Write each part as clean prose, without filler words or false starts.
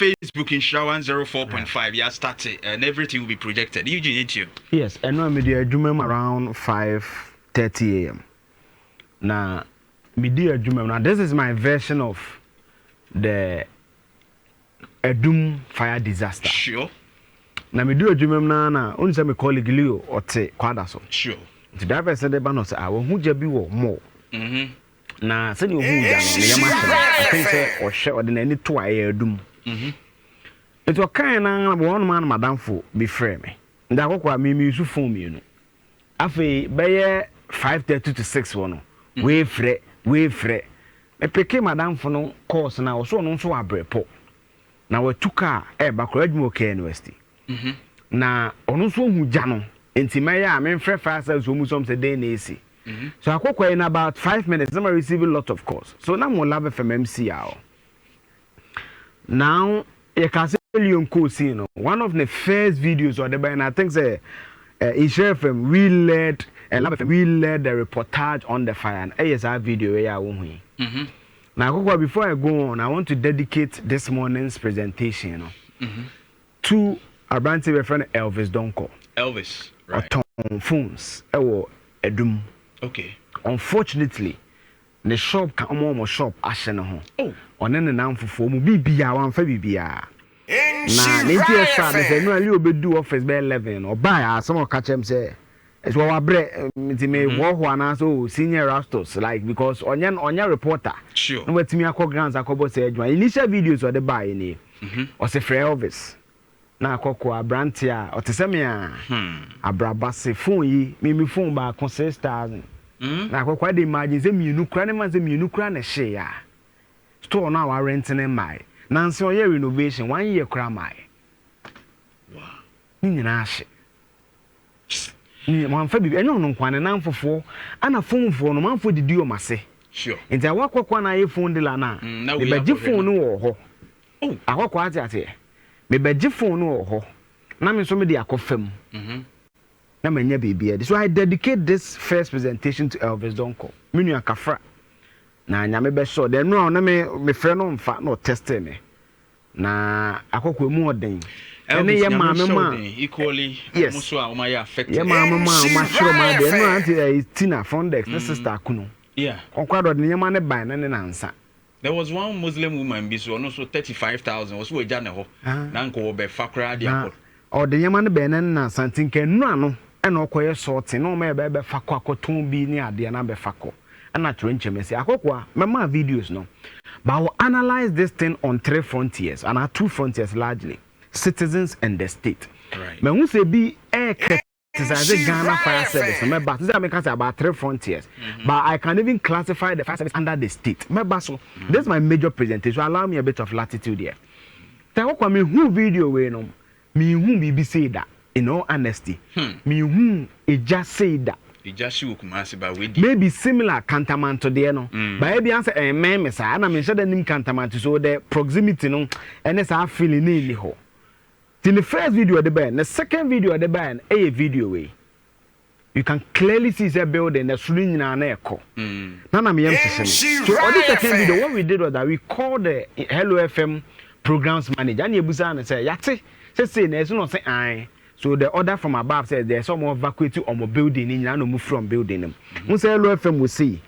Facebook in Shawan 04.5, yeah, started and everything will be projected. You. Yes, and now media Jumem around 5:30 a.m. Now, media Jumem. Now, this is my version of the Adum fire disaster. Sure. Now, media Jumem na only say my colleague Leo or te Kwadaso. Sure. The driver said the banos I who jabi wo more. Na said you who I think say or share or the any two I Adum. It was kind of one man, Madame Fo, be frame me. That was me use phone you know. Afe by 5:30 to 6 one. We free. Me peke Madame Fo no course na so no so abrepo. Na we took car back Redmo University. Na ono so hu gya no. Enti me ya me frɛ fast as so mu some say dey na esi. So akokwa in about 5 minutes I receive a lot of calls. So na mo love from MC ao. Now, you can see one of the first videos or the and I think say in FM we led the reportage on the fire and ASR video Now before I go on, I want to dedicate this morning's presentation to our brand friend Elvis Donko. Elvis, right. On phones, Adum. Okay. Unfortunately, the shop can almost shop Ashanti. Oh. On any name for mu bibia wan fa bibia na nti fa me say no ali obedu office by 11 or buy some catch him say it's what wabre nti me wo ho ana so senior rastos like because onya reporter sure no wetimi akọ grants akobo say adwa initial videos or the buy ni o say free Elvis na akọkọ abranti a o te se me a abrabase phone yi me phone ba ko 6000 na akọkọ dey imagine say me nu kra ne man say me nu kra na hye ya store now are renting in my nanso year renovation 1 year kra my wow ni na ahye ni man fa bi enyo no nkwane nan fofo ana phone no man fo didi o mase sure enti awakokwa na ye phone de la na me baji phone no wo ho oh akokwa ate me baji phone no wo ho na me so me de akofam na manya bibia so I dedicate this first presentation to Elvis Donko menu akafra na nyame be so de no na me frɛ no mfa no test me na akokwa mu oden ene ye maame ma equally almost so am I affected ye maame ma hwero ma de no anti Tina Fondex the sister kuno yeah okwado de nyama ne ban na ne nansa there was one Muslim woman be so no so 35,000 was we ja ne ho na nko be fakra dia ko o de nyama ne ban na nansa tinka nu ano ena okoye sorting no ma be fakọ akoton bi ni ade na be fakọ and at Renchemesi, Akokwa, my videos no. But I will analyze this thing on 3 frontiers, and our 2 frontiers largely citizens and the state. Right. But when say be criticize Ghana fire service, but this is about 3 frontiers. But I can even classify the fire service under the state. So this is my major presentation. So allow me a bit of latitude here. Akokwa me who video we no, me who be say that in all honesty. Me who it just say that. Maybe similar cantaman to the no, but I answer a man, and I'm sure the name cantaman to so the proximity no, and it's our feeling in the hole. Till the first video at the band, the second video at the band, a video way. You can clearly see the building that's ringing an echo. None of me saying. So, all the second video, what we did was that we called the Hello FM programs manager, and Yabuzan and say, Yati, say, there's no say, I. So the order from above says there's some more vacuity on my building in and move from building them. Say Hello FM will say,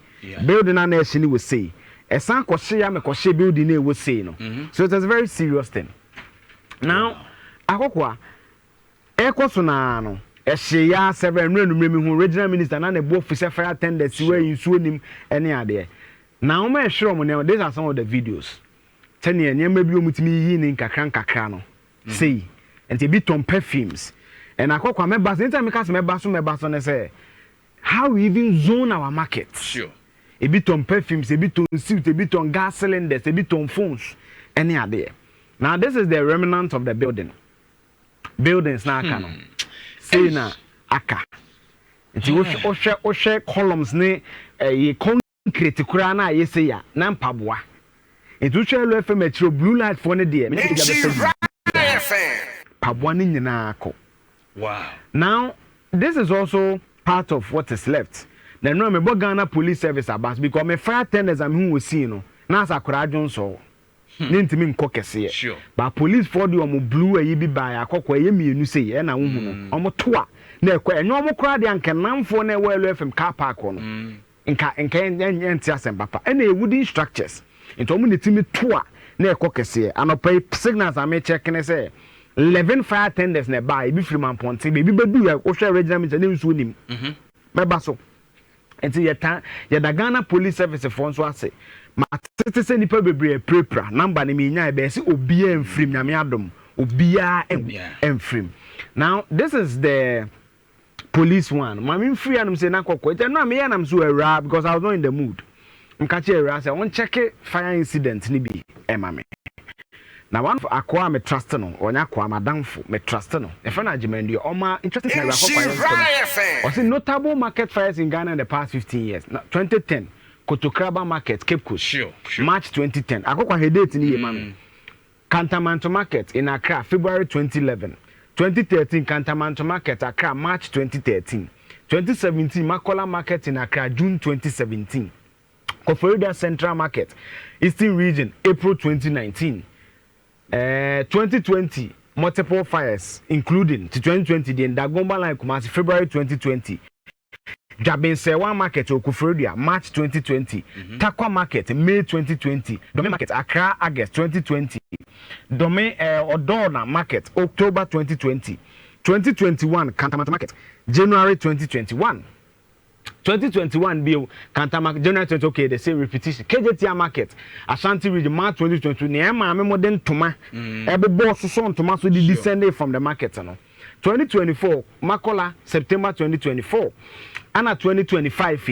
building and nation will say, a san koshia me koshe building will say no. So it's a very serious thing. Now, Akokwa, Eko Sonano, a shea 7 who regional minister and a both officer fire attendants where you swim him any idea. Now, my sure these are some of the videos. 10 years, maybe you meet me in Kakrano. Say, and to be on perfumes. And I call my boss, anytime I cast my boss and say, how we even zone our market? Sure. A bit on perfumes, a bit on suits, a bit on gas cylinders, a bit on phones, any idea. Now, this is the remnant of the building. Buildings now, canon. Say na aka. It's Oshe columns, ne a concrete kurana, yes, ya, Nampabwa. It's Ushel FM blue light for the dear. Wow. Now, this is also part of what is left. Then remember Ghana Police Service about because my fire tenders I'm who will see no. Now as a crowd so. ntimi nkɔ kɛseɛ sure but police for the omo blue ayi bi ba akɔkɔ ɛyɛ mienu sɛ yɛ na wo hu no omo to a na ɛkɔ ɛnyɛ omo kora de ankenamfo na ɛwɔ LFM car park no nka nti asɛm papa ɛna wooden structures nti omo ne timi to a na ɛkɔ kɛseɛ anɔpɛ signals ame check ne sɛ 11 fire tenders na ba ebi firi mamponte bebi bedu ya wo hwɛ regional minister ne nsuo nim mɛba so nti yɛda Ghana police service for nso ase ma tete sɛ nipa bebree prepra number ne me nya e be sɛ obia mfrim nyame adom obia mfrim. Now this is the police one ma me free anum say na kokko it no me yanam so awra because I was not in the mood mka che awra say won check fire incident ni bi e ma me na one for akwa me trust no onya akwa madamfo me trust no e fa na agimendu o ma interested na akwa o say notable market fires in Ghana in the past 15 years. Now 2010 Kotokraba Market, Cape Coast. Sure. March 2010. Akokwa he date ni yemame. Kantamanto Market in Accra, February 2011. 2013 Kantamanto Market, Accra, March 2013. 2017 Makola Market in Accra, June 2017. Koforidua Central Market, Eastern Region, April 2019. 2020 multiple fires, including to 2020 the Ndagomba line Kumasi, February 2020. Jabinsewa Market Okuforidua March 2020, Takwa Market May 2020, Dome Market Accra August 2020, Dome Odona Market October 2020, 2021 Kantamata Market January 2021, 2021 bill Kantamata January 20 okay they say repetition KJT Market Ashanti Region March 2022 Niema modern toma ebe boss so toma so the descended from the market no 2024 Makola September 2024 and 2025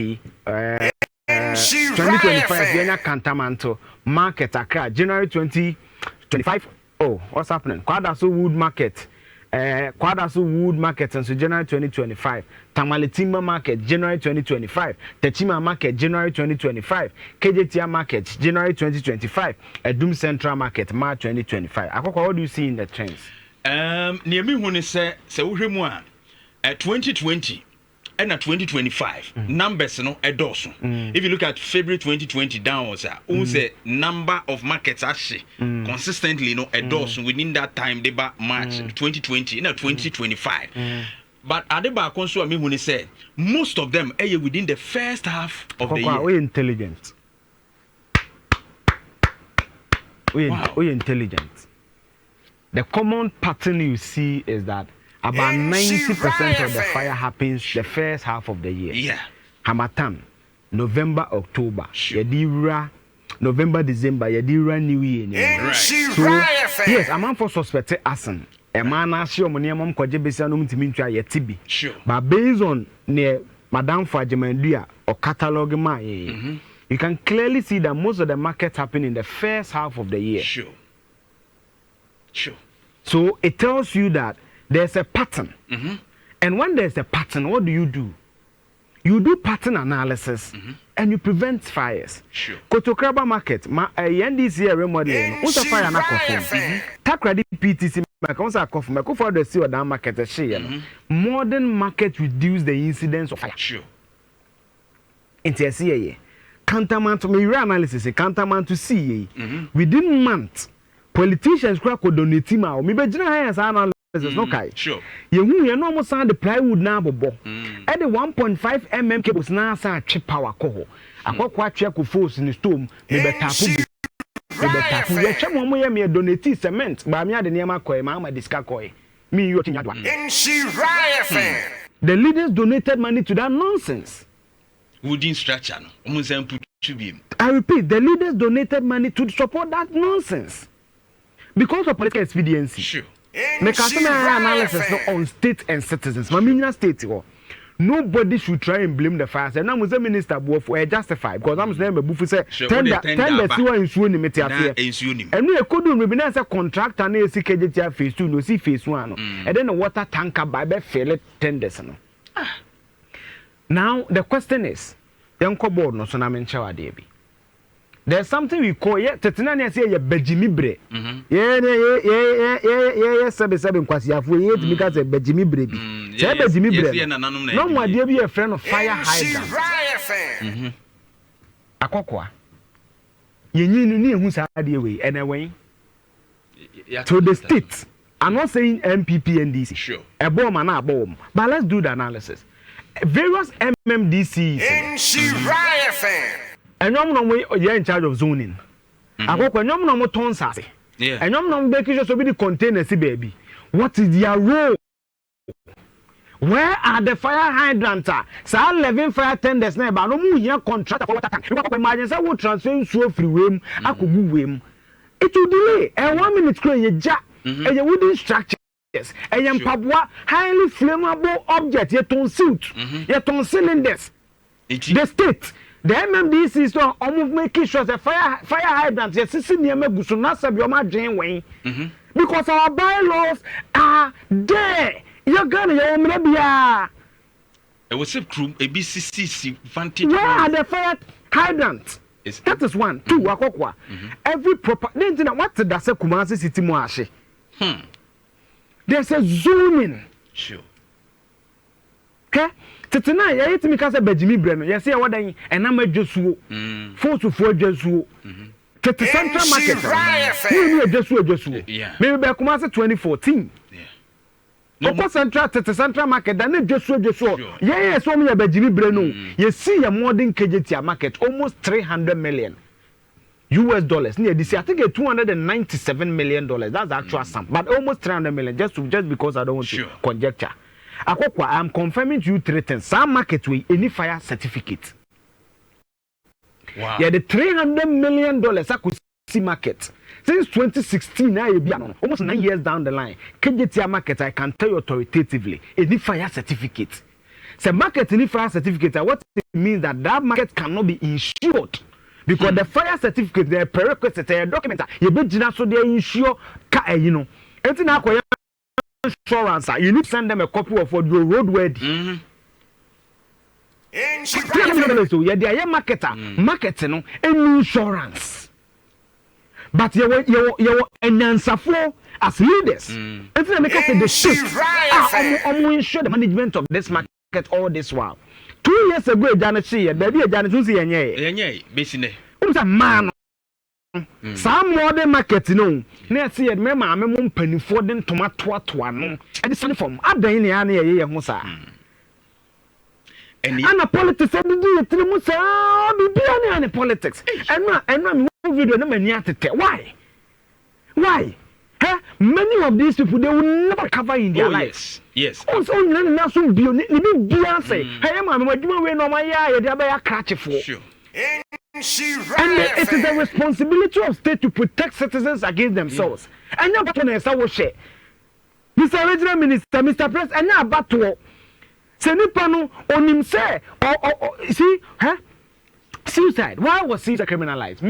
2025 Yenya Kantamanto Market Accra January 2025 oh what's happening Kwadaso Wood Market Kwadaso Wood Market and so January 2025 Tamale Timber Market January 2025 Techima Market January 2025 KJT Market January 2025 Adum Central Market March 2025 Akoko what do you see in the trends near me when say uhwemu a 2020 and 2025 numbers no edoso if you look at February 2020 downwards say number of markets actually consistently no edoso within that time they ba March 2020 and 2025 but adeba konso me when say most of them are within the first half of the year. We intelligent we intelligent. The common pattern you see is that about 90% of the fire happens the first half of the year. Yeah. Hamatan, November, October. Yadira, November, December. Yadira, New Year. Right. So, yes, a man for suspected asan. A man asks you money among Kojebesanum to mean to Yetibi. Sure. But based on near Madame Fajemandia or catalog you can clearly see that most of the markets happen in the first half of the year. Sure. So it tells you that there's a pattern. And when there's a pattern, what do? You do pattern analysis and you prevent fires. Sure. Kotokraba Market, NDC remodeling, what's a fire na confirm? Takradi PTC once I confirm, go for the sea down market. Modern market reduce the incidence of fire. Sure. Into countermount me analysis, countermount to see within months. Politicians crack could donate him out. Me be jina as analysis no kai. Sure. You no almost sound the plywood na bobo. At the 1.5 mm cables na sa cheap power ko. Akwa check with force in the storm. Me be tapu. Me be tapu. We check mo ye me donate cement. Ba me ade niam akoy ma ma diska koy. Me you tinya dwa. The leaders donated money to that nonsense. Wooden structure no. Omo put to be. I repeat, the leaders donated money to support that nonsense. Because of political expediency. Sure. Make a analysis on state and citizens. My state. Nobody should try and blame the fires. And now the minister were justified because I'm saying Bufu say tender see in Swini Metia. And we couldn't maybe as a contract and a CKJT phase 2, no see phase 1. And then the water tanker by failed tenders. Now the question is, Yanko board no so na mencha debi. There's something we call tetinani say ye bejimibre. Yeah, seven kwasi afu ye to because bejimibre bi. Say bejimibre. No more dey be a friend of fire hydrant. Akokwa. yenyi no ne ehu saa de we and away to the state. I'm not saying MPP and DC. Sure. A bomb and a bomb. But let's do the analysis. Various MMDCs. And you're in charge of zoning. I go when you're tons. Yeah. And you're not making sure to be the containers, baby. What is their role? Where are the fire hydrants? So 11 fire tenders now, but no more here contract for water tank. You can imagine say we transfer so free way, I could go way. It will delay. And 1 minute create jack. And you wooden structures. And you pabwa highly flammable object. You ton suit. You ton cylinders. The state. The MMDC is almost making sure the fire hydrants. Yes, it's in the Megusuna Sabioma Jane Wayne. Because our bylaws are there. You're gonna maybe it was a crew ABCC vantage. Where are the fire hydrants? That is one. Two, Wakokwa. Every proper then what does a Kumasi City Moashi? There's a zooming. Sure. Okay? Tonight, I hate me because of Benjamin Brenner. You see what I and I'm a Joshua 4 to 4 Joshua. The Central Market. Joshua. Yeah. Maybe by Kumasi 2014. No Central to the Central Market, then Joshua. Yeah, so me a Benjamin Brenner. You see a modern KJT market almost 300 million. US dollars near this. I think $297 million. That's the actual sum, but almost 300 million. Just because I don't want to conjecture. I'm confirming to you 3 things. Some market with any fire certificate. Wow. Yeah, the $300 million I could see market since 2016. Almost 9 years down the line. KJT market, I can tell you authoritatively, any fire certificate. So market any fire certificate. What it means that market cannot be insured. Because the fire certificate, the prerequisite, the document, you be so they insure, anything insurance, you need to send them a copy of your roadworthy. So yeah, they are marketing, and insurance. But you an answer for as leaders. It's not because the state insure the management of this market all this while. 2 years ago, Janet see baby Janet who's here. Basically. Who's a man? Some modern market, Let's see, remember, I'm a penny for them tomato to one. And it's from other in the area, Musa. And a politics, I did it, Musa, be politics. And I'm video number near to tell. Why? Many of these people they will never cover in their lives. Yes. Also, you know, so Beyonce. Hey, man, what do you know? My eye, they are catch for. Sure. And it is the responsibility of state to protect citizens against themselves. And now, but when I say, Mr. Regional Minister, Mr. President, and now, but to Senipano on him say, see, suicide. Why was suicide criminalized?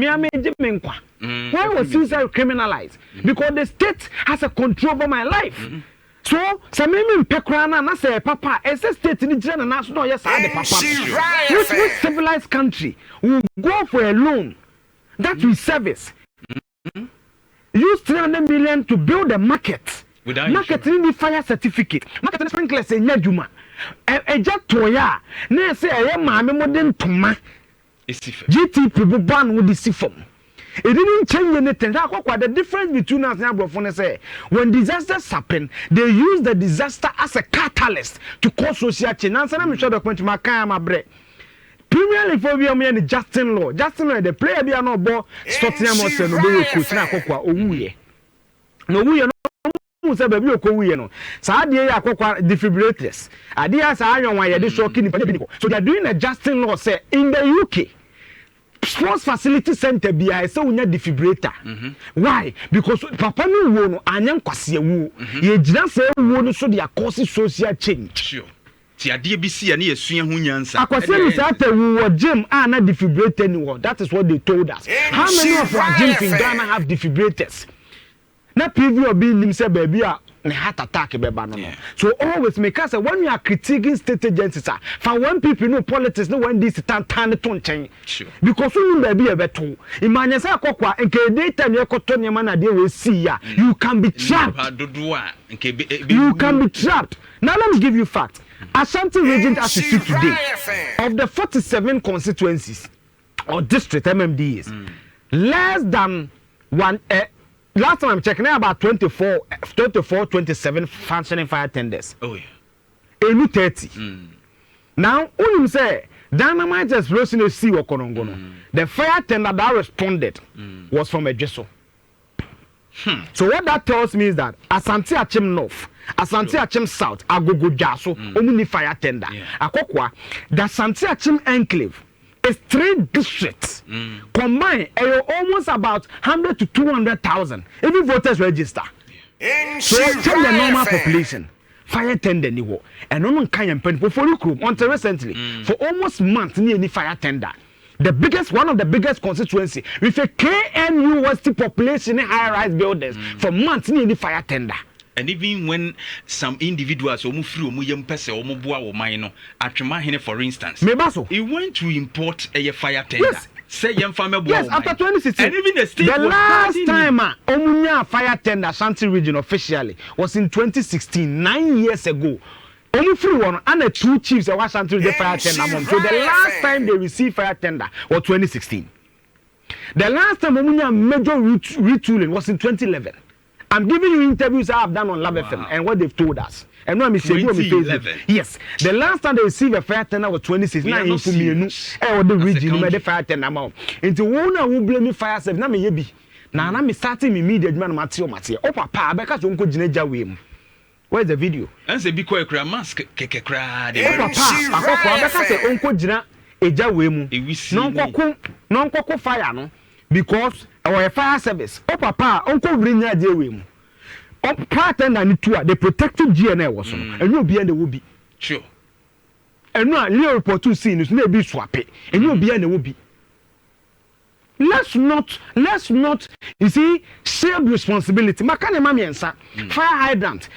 Why was suicide criminalized? Because the state has a control over my life. So, some men Pekrana, and I say, Papa, as a state in the general national, yes, I Papa. Which civilized country will go for a loan that we service? Use 300 million to build a market. Marketing the fire certificate. Marketing sprinklers in Yajuma. A jet toya. Nay, say, I am my modern Toma. GT people ban with the siphon. It didn't change anything. That's what the difference between us and say when disasters happen, they use the disaster as a catalyst to cause social change. And I'm sure the point my break. Premier League for me Justin Law. Justin Law, the player be no ball, Tottenham or no coach na kokwa owuye. No we no say baby okowu no. Sa ade ya kokwa defibrillators. Ade ya sa anyon wan ye de shock ni. So they are doing a Justin Law say in the UK. Sports facility center BI so unya defibrillator. Why? Because papa no wo no anyam kwase wu. Ye gina say wo no so they cause social change. Sure. Ti ade bi si ya na yesua ho nyansa. Akwase ni say after we were gym na defibrillator anymore. That is what they told us. How many of our gyms in Ghana have defibrillators? Na preview obi nim say baby a heart attack beba no. So always make us when you are critiquing state agencies for when people know politics no when this turn to nchen. Sure. Because you baby e beto. Imanya say akokwa nke data na ekoto nyama na dey we see ya. You can be trapped. You can be trapped. Now let me give you fact. Ashanti region as we speak today of the 47 constituencies or district MMDs. less than one. Last time I'm checking, about 24, 27 functioning fire tenders. Oh yeah. Enu 30. Now, when you say dynamite explosion is see Okonongono, the fire tender that responded was from a Jesso. So what that tells me is that Ashanti Achim North, Ashanti Achim South, Agogo Jaso, Omuni fire tender. Akokwa, the Ashanti Achim enclave is 3 districts combined, almost about 100 to 200,000. Even voters register. So tell the normal population. Fire tender ni wo eno no kan yem pen for group until recently for almost months ni any fire tender one of the biggest constituency with a KNUST population in high rise buildings for months ni any fire tender. And even when some individuals omu free omu yem pese omu boa wo man no atwema hene for instance he went to import a fire tender. Yes. Say young family boy. Yes, after 2016. And even the state the last time Omunya fire tender Ashanti region officially was in 2016, 9 years ago. Only free one and the 2 chiefs of Ashanti region fire tender. So the last time they received fire tender was 2016. The last time Omunya major retooling was in 2011. I'm giving you interviews I have done on Love FM and what they've told us. And no, I'm saying yes, the last time they received a fire tender was 2016. Now you me no, or the region made the fire tender amount. Into one who blame me fire service. Na me yebi. Na me starting me media man Mateo. Oh papa, because you unko jineja we. Where's the video? And say because you mask keke kra. Oh papa, because you unko jina eja we mu. Non koko fire no because our fire service. Oh papa, unko brinya eja we mu. Pattern and two they protected GNL was and you'll be and they will be sure. And no real report to see is maybe swap it and you'll be and they will be. Let's not you see share responsibility. Makane mami ensa fire hydrant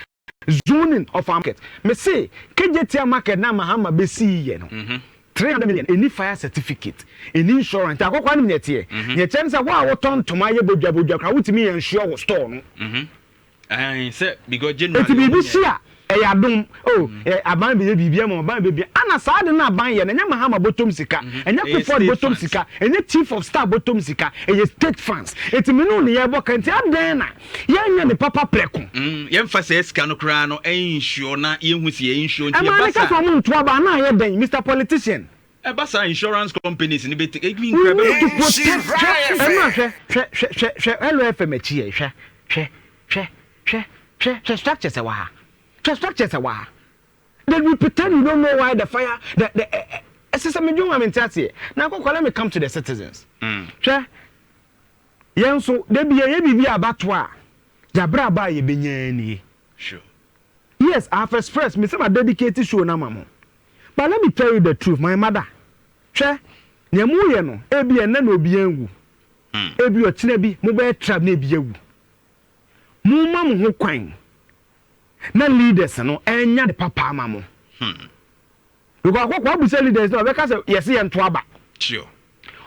zoning of our market. Me say KJT market na Mahama be see ye no. 300 million any fire certificate any insurance akokwa ni net here. Ye chance wa wo ton tomaye bodwa kra wutimi ensure wo store no. I said because generally it be this year Adum aban be bibia mo aban be ana saa de na aban ye na nya Mahama bottom sika enya Clifford bottom sika enya chief of staff bottom sika enya state funds it me no ne ye bokanti adan na ye nya ne papa preko ye mfa se sika no kra no ensure na ye hu se ye ensure nti ye basa amana ka mo nto aba na ye den Mr Politician basa insurance companies ni be even grab to protect hello FM chi ye hwe structures a wa structures a wa then we pretend we don't know why the fire the system me do am intiate na let me come to the citizens hwe yenso de ye bibi abato a jabra ba ye benyani sure yes I have expressed me say my dedicated show na mamo but let me tell you the truth my mother hwe nyemu ye no ebi ene na obi anwu ebi o kina bi mo be trap na ebi awu muma mu ho kwan na leaders no enya de papa mamo because akwa busa leaders no be ka say yes ye nto aba sure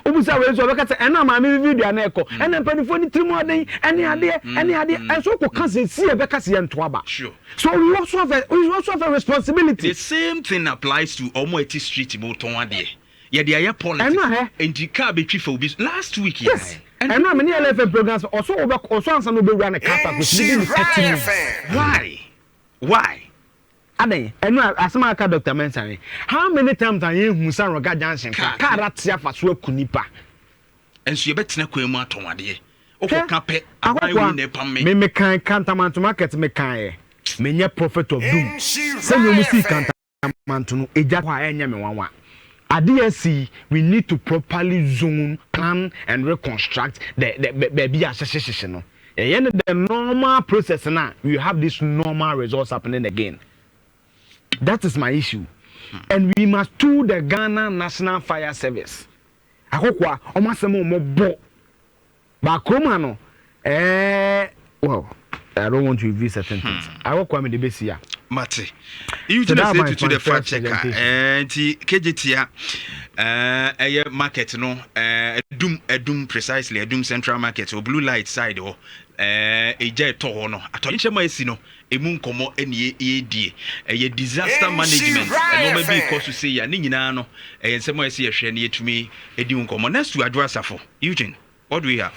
obusa we so be ka say ena ma me video na eko ena panifo ni trimo den ene ade enso ko ka say si e be ka say nto aba sure so we also have a responsibility. The same thing applies to omo eti street mo ton ade ye de aye politics enti ka be twifa obi last week yes. And no many LFM programs also answer no be run a car park with leading 30 minutes. Why? Ade and no asema ka Dr. Mensah how many times are you Musa Roga Junction car ratia fa so akunipa enso ye betena kwan mu aton ade okoka pe aban ne pam me kan Cantonment market me kan me nye prophet of doom say you mu see Cantonment no eja kwa enya me wanwa ADSC, we need to properly zone, plan, and reconstruct the baby association. And the normal process now, you have this normal results happening again. That is my issue. And we must do the Ghana National Fire Service. Akokwa, omasemo mo bo. Ba kromano, well, I don't want to reveal certain things. Akokwa me de besia. Mate, you just say to the fact checker, and KJT, market, no, Adum precisely, Adum Central Market, or Blue Light side, or a jet tono, a tonchama, a moon como, any AD, a disaster management, and no maybe cause to say, a ninano, and somewhere see a shiny to me, a dune common, next to address for Eugene. What do we have?